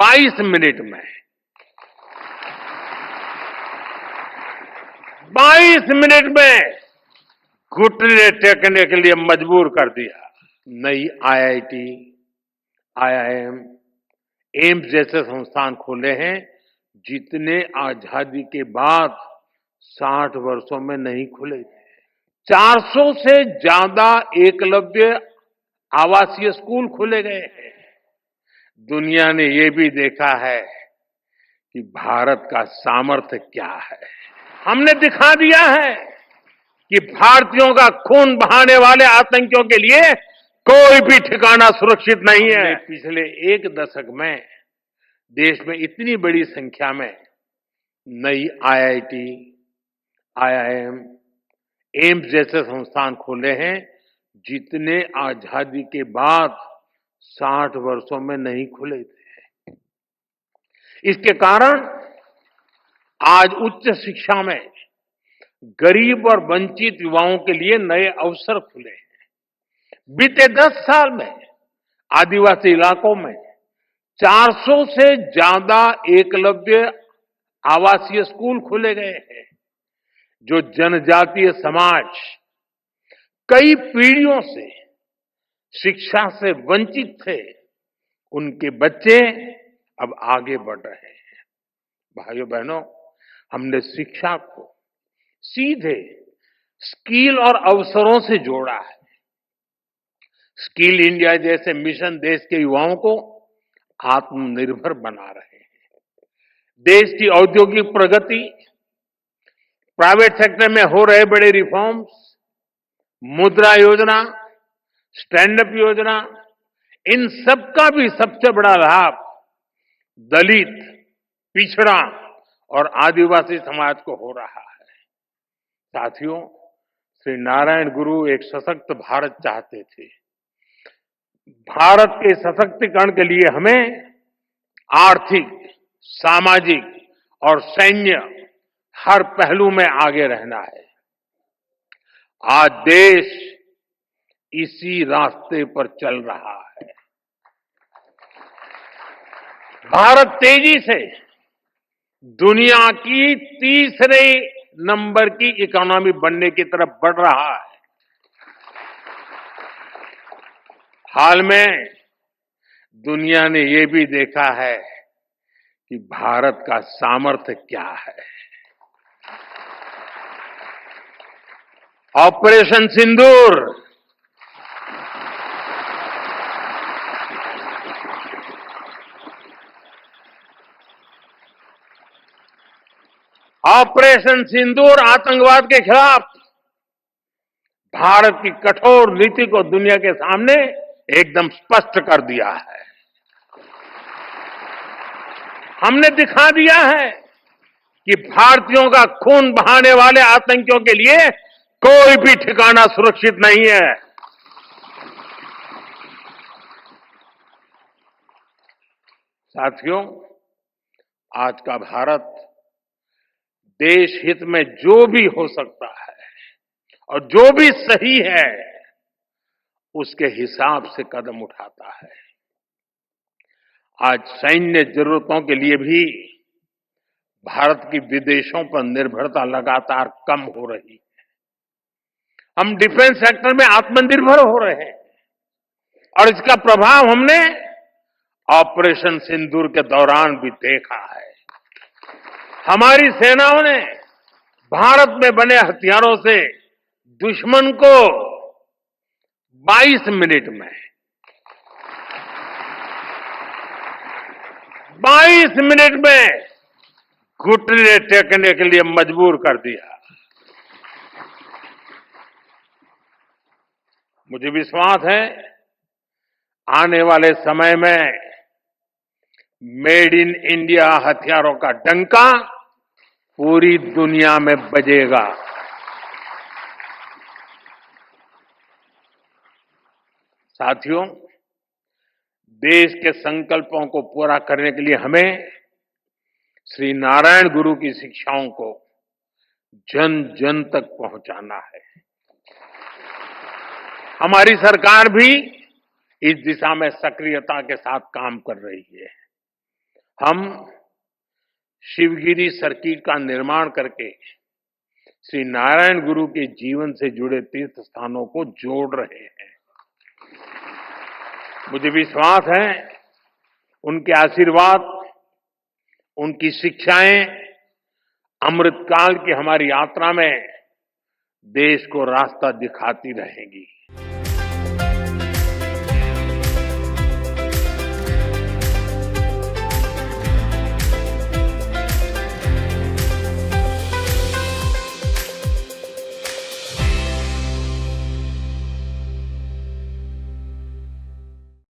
22 minute में 22 minute में घुटने टेकने के लिए मजबूर कर दिया। नई आईआईटी, आईआईएम, एम्स जैसे संस्थान खोले हैं, जितने आजादी के बाद 60 वर्षों में नहीं खुले थे। 400 से ज्यादा एकलव्य आवासीय स्कूल खोले गए हैं। दुनिया ने ये भी देखा है कि भारत का सामर्थ्य क्या है। हमने दिखा दिया है कि भारतीयों का खून बहाने वाले आतंकियों के लिए कोई भी ठिकाना सुरक्षित नहीं है। पिछले एक दशक में देश में इतनी बड़ी संख्या में नई आईआईटी, आईआईएम, एम्स जैसे संस्थान खोले हैं, जितने आजादी के बाद 60 वर्षों में नहीं खुले थे। इसके कारण आज उच्च शिक्षा में गरीब और वंचित युवाओं के लिए नए अवसर खुले हैं। बीते 10 साल में आदिवासी इलाकों में 400 से ज्यादा एकलव्य आवासीय स्कूल खोले गए हैं। जो जनजातीय समाज कई पीढ़ियों से शिक्षा से वंचित थे, उनके बच्चे अब आगे बढ़ रहे हैं। भाइयों बहनों, हमने शिक्षा को सीधे स्किल और अवसरों से जोड़ा है। स्किल इंडिया जैसे मिशन देश के युवाओं को आत्मनिर्भर बना रहे हैं। देश की औद्योगिक प्रगति, प्राइवेट सेक्टर में हो रहे बड़े रिफॉर्म्स, मुद्रा योजना, स्टैंड अप योजना, इन सबका भी सबसे बड़ा लाभ दलित, पिछड़ा और आदिवासी समाज को हो रहा है। साथियों, श्री नारायण गुरु एक सशक्त भारत चाहते थे। भारत के सशक्तिकरण के लिए हमें आर्थिक, सामाजिक और सैन्य हर पहलू में आगे रहना है। आज देश इसी रास्ते पर चल रहा है। भारत तेजी से दुनिया की तीसरे नंबर की इकोनॉमी बनने की तरफ बढ़ रहा है। हाल में दुनिया ने ये भी देखा है कि भारत का सामर्थ्य क्या है। ऑपरेशन सिंदूर, ऑपरेशन सिंदूर आतंकवाद के खिलाफ भारत की कठोर नीति को दुनिया के सामने एकदम स्पष्ट कर दिया है। हमने दिखा दिया है कि भारतीयों का खून बहाने वाले आतंकियों के लिए कोई भी ठिकाना सुरक्षित नहीं है। साथियों, आज का भारत देश हित में जो भी हो सकता है और जो भी सही है, उसके हिसाब से कदम उठाता है। आज सैन्य जरूरतों के लिए भी भारत की विदेशों पर निर्भरता लगातार कम हो रही है। हम डिफेंस सेक्टर में आत्मनिर्भर हो रहे हैं और इसका प्रभाव हमने ऑपरेशन सिंदूर के दौरान भी देखा है। हमारी सेनाओं ने भारत में बने हथियारों से दुश्मन को 22 मिनट में 22 मिनट में घुटने टेकने के लिए मजबूर कर दिया। मुझे विश्वास है आने वाले समय में मेड इन इंडिया हथियारों का डंका पूरी दुनिया में बजेगा। साथियों, देश के संकल्पों को पूरा करने के लिए हमें श्री नारायण गुरु की शिक्षाओं को जन जन तक पहुंचाना है। हमारी सरकार भी इस दिशा में सक्रियता के साथ काम कर रही है। हम शिवगिरी सर्किट का निर्माण करके श्री नारायण गुरु के जीवन से जुड़े तीर्थ स्थानों को जोड़ रहे हैं। मुझे विश्वास है उनके आशीर्वाद, उनकी शिक्षाएं अमृतकाल की हमारी यात्रा में देश को रास्ता दिखाती रहेंगी।